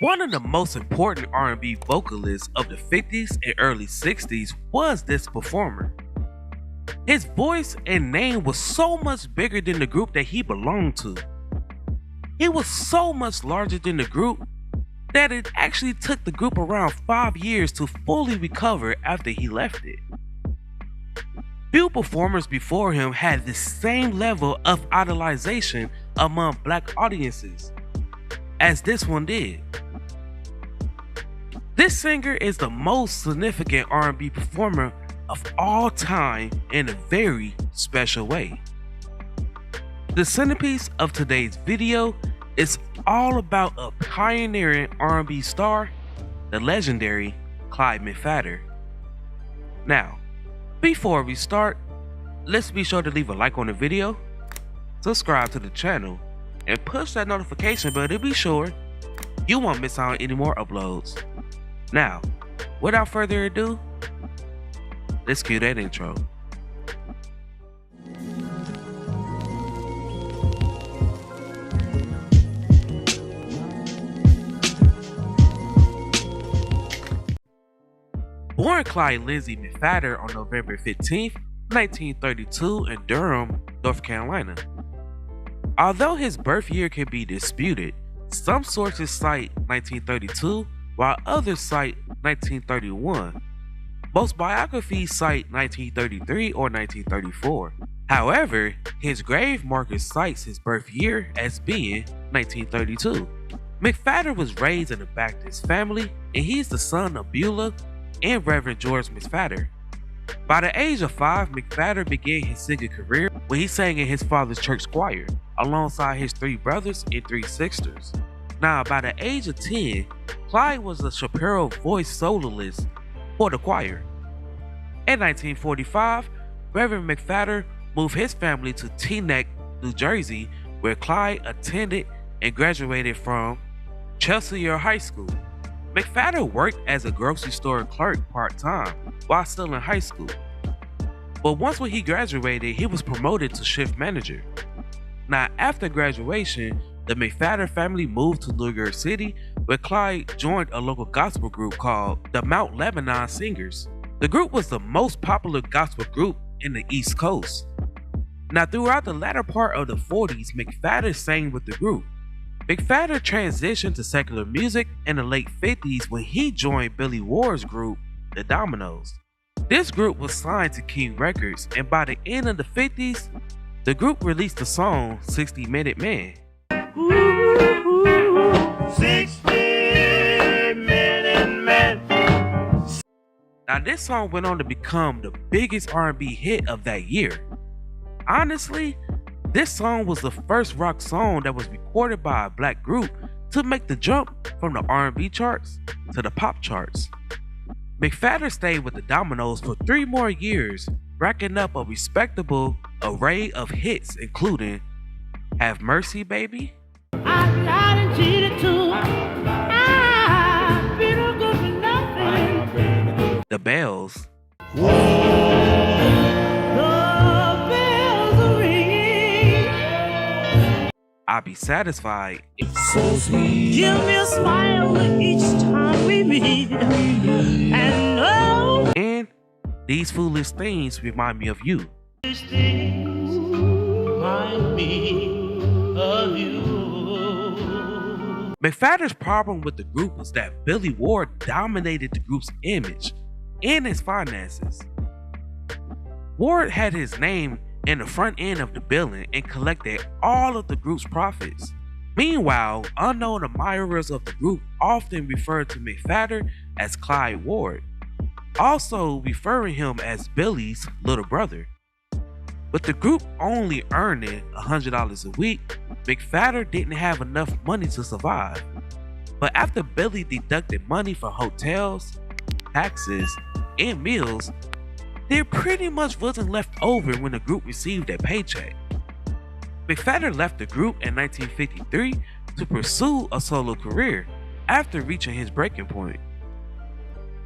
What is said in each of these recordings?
One of the most important R&B vocalists of the 50s and early 60s was this performer. His voice and name was so much bigger than the group that he belonged to. He was so much larger than the group that it actually took the group around 5 years to fully recover after he left it. Few performers before him had the same level of idolization among black audiences as this one did. This singer is the most significant R&B performer of all time in a very special way. The centerpiece of today's video is all about a pioneering R&B star, the legendary Clyde McPhatter. Now, before we start, let's be sure to leave a like on the video, subscribe to the channel, and push that notification bell to be sure you won't miss out on any more uploads. Now, without further ado, let's cue that intro. Born Clyde Lindsay McPhatter on November 15, 1932 in Durham, North Carolina. Although his birth year can be disputed, some sources cite 1932 while others cite 1931. Most biographies cite 1933 or 1934. However, his grave marker cites his birth year as being 1932. McPhatter was raised in a Baptist family, and he's the son of Beulah and Reverend George McPhatter. By the age of 5, McPhatter began his singing career when he sang in his father's church choir, alongside his 3 brothers and 3 sisters. Now, by the age of 10, Clyde was a Shapiro voice soloist for the choir. In 1945, Reverend McPhatter moved his family to Teaneck, New Jersey, where Clyde attended and graduated from Chelsea High School. McPhatter worked as a grocery store clerk part-time while still in high school. But once when he graduated, he was promoted to shift manager. Now, after graduation, the McPhatter family moved to New York City, where Clyde joined a local gospel group called the Mount Lebanon Singers. The group was the most popular gospel group in the East Coast. Now, throughout the latter part of the 40s, McPhatter sang with the group. McPhatter transitioned to secular music in the late 50s when he joined Billy Ward's group, the Dominoes. This group was signed to King Records, and by the end of the 50s, the group released the song 60 Minute Man. 60 Minute Man. Now, this song went on to become the biggest R&B hit of that year. Honestly, this song was the first rock song that was recorded by a black group to make the jump from the R&B charts to the pop charts. McPhatter stayed with the Dominoes for 3 more years, racking up a respectable array of hits including Have Mercy Baby, I lied and cheated too. I've been a good for nothing. The Bells, The bells are ringing. I'll Be Satisfied, So sweet. Give me a smile each time we meet. And oh, and These Foolish Things Remind Me of You. these things remind me of you. McPhatter's problem with the group was that Billy Ward dominated the group's image and its finances. Ward had his name in the front end of the billing and collected all of the group's profits. Meanwhile, unknown admirers of the group often referred to McPhatter as Clyde Ward, also referring him as Billy's little brother. With the group only earning $100 a week, McPhatter didn't have enough money to survive. But after Billy deducted money for hotels, taxes, and meals, there pretty much wasn't left over when the group received their paycheck. McPhatter left the group in 1953 to pursue a solo career after reaching his breaking point.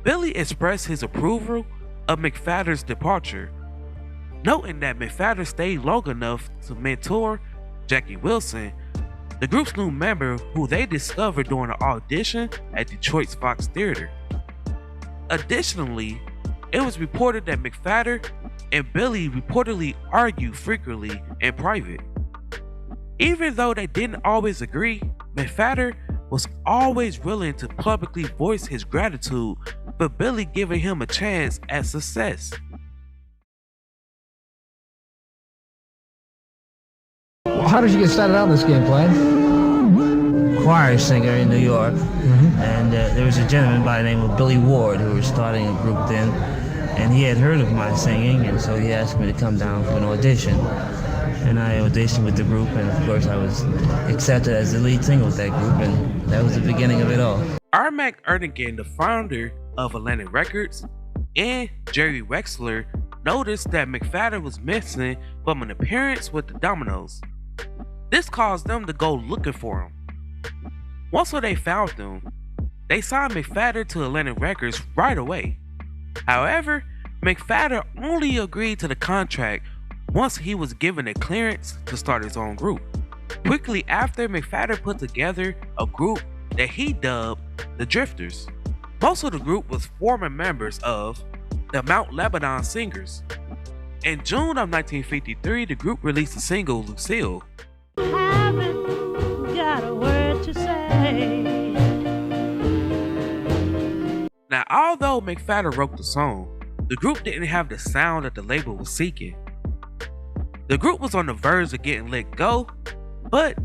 Billy expressed his approval of McPhatter's departure, noting that McPhatter stayed long enough to mentor Jackie Wilson, the group's new member who they discovered during an audition at Detroit's Fox Theater. Additionally, it was reported that McPhatter and Billy reportedly argued frequently in private. Even though they didn't always agree, McPhatter was always willing to publicly voice his gratitude for Billy giving him a chance at success. How did you get started out in this game, Clyde? Choir singer in New York, and there was a gentleman by the name of Billy Ward who was starting a group then, and he had heard of my singing, and so he asked me to come down for an audition. And I auditioned with the group, and of course I was accepted as the lead singer with that group, and that was the beginning of it all. Armac Erdogan, the founder of Atlantic Records, and Jerry Wexler noticed that McPhatter was missing from an appearance with the Dominoes. This caused them to go looking for him. Once they found him, they signed McPhatter to Atlantic Records right away. However, McPhatter only agreed to the contract once he was given a clearance to start his own group. Quickly after, McPhatter put together a group that he dubbed the Drifters. Most of the group was former members of the Mount Lebanon Singers. In June of 1953, the group released the single Lucille. Haven't got a word to say. Now, although McPhatter wrote the song, the group didn't have the sound that the label was seeking. The group was on the verge of getting let go, but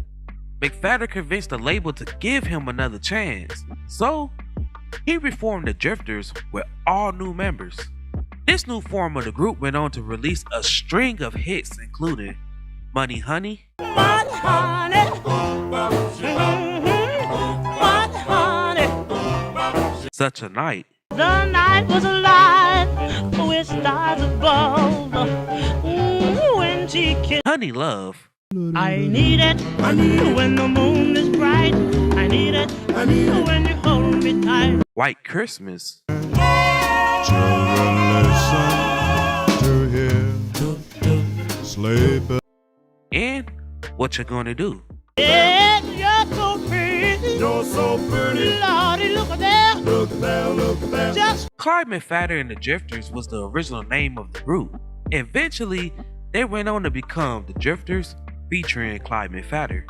McPhatter convinced the label to give him another chance. So, he reformed the Drifters with all new members. This new form of the group went on to release a string of hits including Money Honey, Money Honey, Money Honey. Such a Night, The night was alive with stars above. When she kissed, Honey Love, I need it when the moon is bright. I need it when you hold me tight. White Christmas, Children, listen to hear sleigh bells. and What You Gonna Do. Yeah, you're so pretty. You're so pretty. Lordy, look at there. Look there, look there. Just Clyde McPhatter and the Drifters was the original name of the group. Eventually, they went on to become the Drifters, featuring Clyde McPhatter.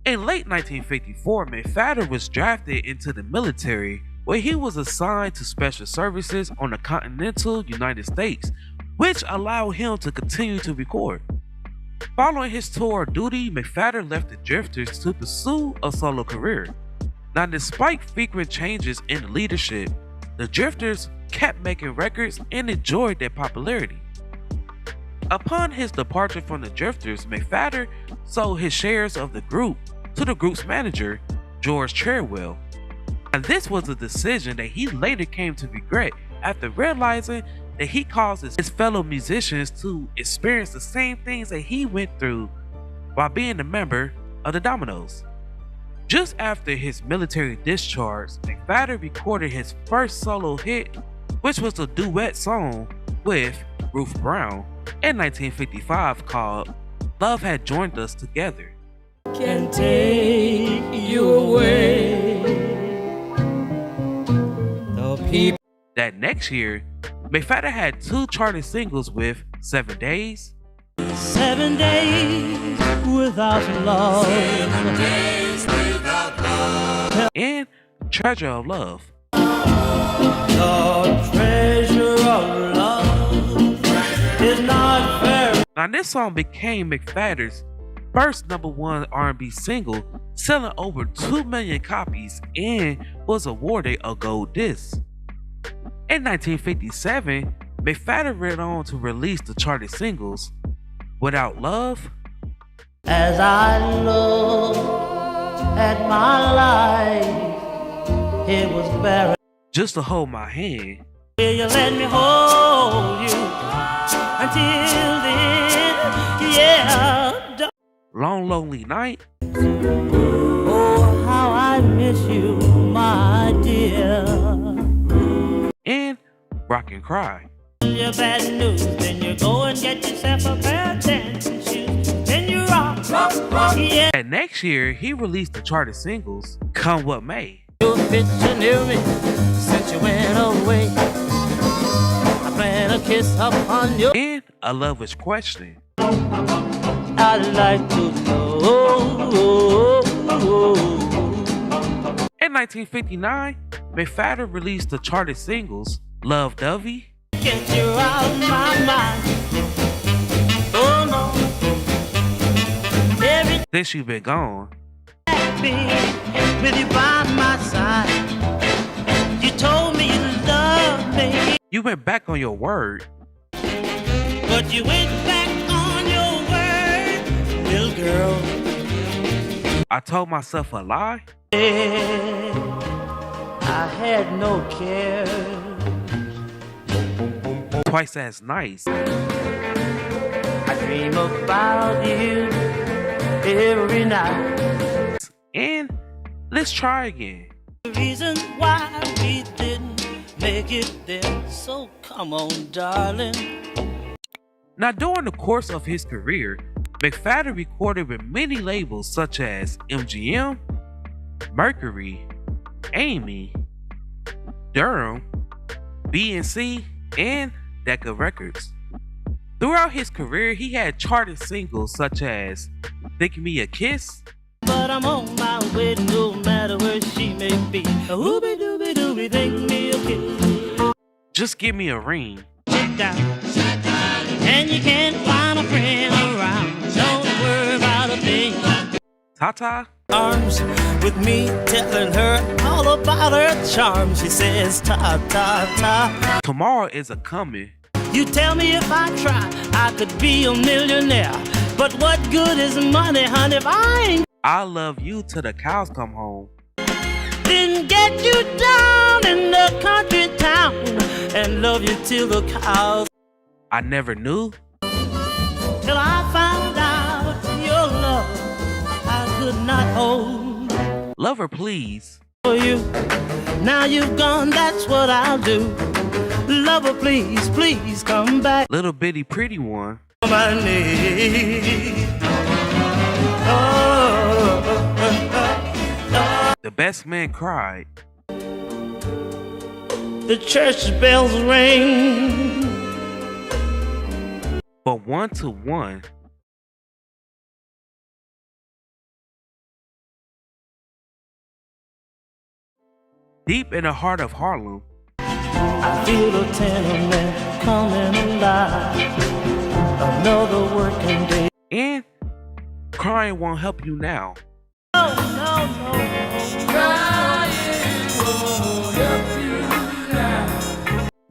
In late 1954, McPhatter was drafted into the military, where he was assigned to special services on the continental United States, which allowed him to continue to record. Following his tour of duty, McPhatter left the Drifters to pursue a solo career. Now, despite frequent changes in the leadership, the Drifters kept making records and enjoyed their popularity. Upon his departure from the Drifters, McPhatter sold his shares of the group to the group's manager, George Cherwell. And this was a decision that he later came to regret after realizing that he caused his fellow musicians to experience the same things that he went through while being a member of the Dominoes. Just after his military discharge, McPhatter recorded his first solo hit, which was a duet song with Ruth Brown in 1955 called Love Had Joined Us Together. can take you away. The people. That next year, McPhatter had two charted singles with 7 Days 7 days without love. and Treasure of Love. The treasure of love is not very. Now, this song became McPhatter's first #1 R&B single, selling over 2 million copies and was awarded a gold disc. In 1957, McPhatter went on to release the charted singles Without Love, As I look at my life, it was barren. Just to Hold My Hand, Will you let me hold you until then? Yeah. Long Lonely Night, Oh, how I miss you, my dear. and Rock and Cry. Your bad news, then you go and get yourself a pair of dancing shoes. Then you rock, rock, rock, Yeah, And next year, he released the charted singles, Come What May. your picture near me since you went away. I plan a kiss upon your. And A Lover's Question. I'd like to know. In 1959, McPhatter released the charted singles, Love Dovey, Get you out of my mind. Oh no. Every Since You've Been Gone, day with you by my side. You told me you loved me, You Went Back on Your Word, but you went back on your word, little girl. I Told Myself a Lie, I had no care. Twice as Nice, I dream about you every night. and Let's Try Again. The reason why we didn't make it there. So come on, darling. Now, during the course of his career, McPhatter recorded with many labels such as MGM, Mercury, Amy, Durham, B&C, and Decca Records. Throughout his career, he had charted singles such as Think Me a Kiss, But I'm on my way no matter where she may be. Ooby dooby dooby, think me a kiss. Just Give Me a Ring, Sit down. And you can't find a friend around. Don't worry about a thing. Ta-Ta, Arms with me, telling her all about her charm. She says, ta ta ta. Tomorrow Is a Coming, You tell me if I try, I could be a millionaire. But what good is money, honey, if I ain't I Love You Till the Cows Come Home, didn't get you down in the country town and love you till the cows. I Never Knew, Till I found out your love I could not hold Lover Please, for you. Now you've gone, that's what I'll do. Lover, please, please come back. Little Bitty Pretty One, On my knees. The Best Man Cried, The church bells ring. But One to One, Deep in the Heart of Harlem, I feel a tenement coming alive. Another working day. and Crying Won't Help You Now. No, no, no.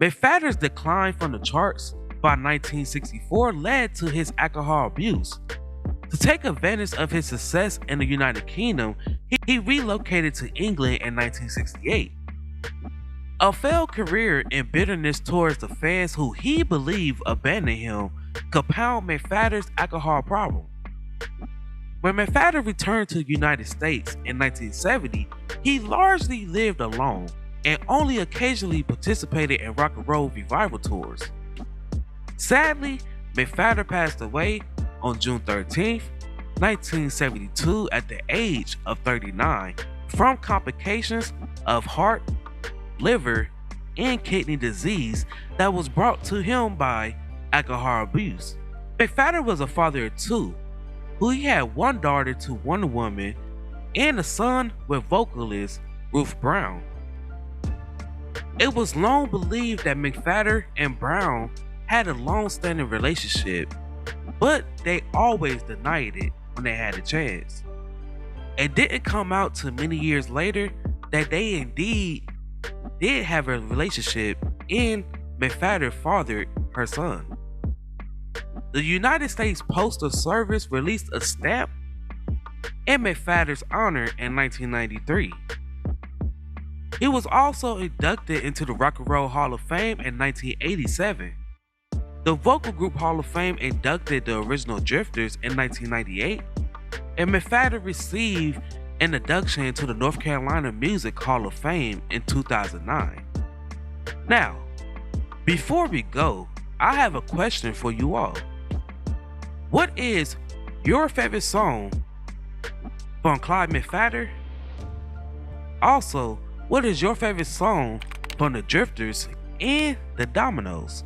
McPhatter's decline from the charts by 1964 led to his alcohol abuse. To take advantage of his success in the United Kingdom, he relocated to England in 1968. A failed career and bitterness towards the fans who he believed abandoned him compound McPhatter's alcohol problem. When McPhatter returned to the United States in 1970, he largely lived alone and only occasionally participated in rock and roll revival tours. Sadly, McPhatter passed away on June 13, 1972 at the age of 39 from complications of heart, liver, and kidney disease that was brought to him by alcohol abuse. McPhatter was a father of two, who he had one daughter to one woman and a son with vocalist Ruth Brown. It was long believed that McPhatter and Brown had a long-standing relationship, but they always denied it when they had a chance. It didn't come out till many years later that they indeed did have a relationship and McPhatter fathered her son. The United States Postal Service released a stamp in McPhatter's honor in 1993. He was also inducted into the Rock and Roll Hall of Fame in 1987. The Vocal Group Hall of Fame inducted the original Drifters in 1998, and McPhatter received an induction into the North Carolina Music Hall of Fame in 2009. Now, before we go, I have a question for you all. What is your favorite song from Clyde McPhatter? Also, what is your favorite song from the Drifters and the Dominoes?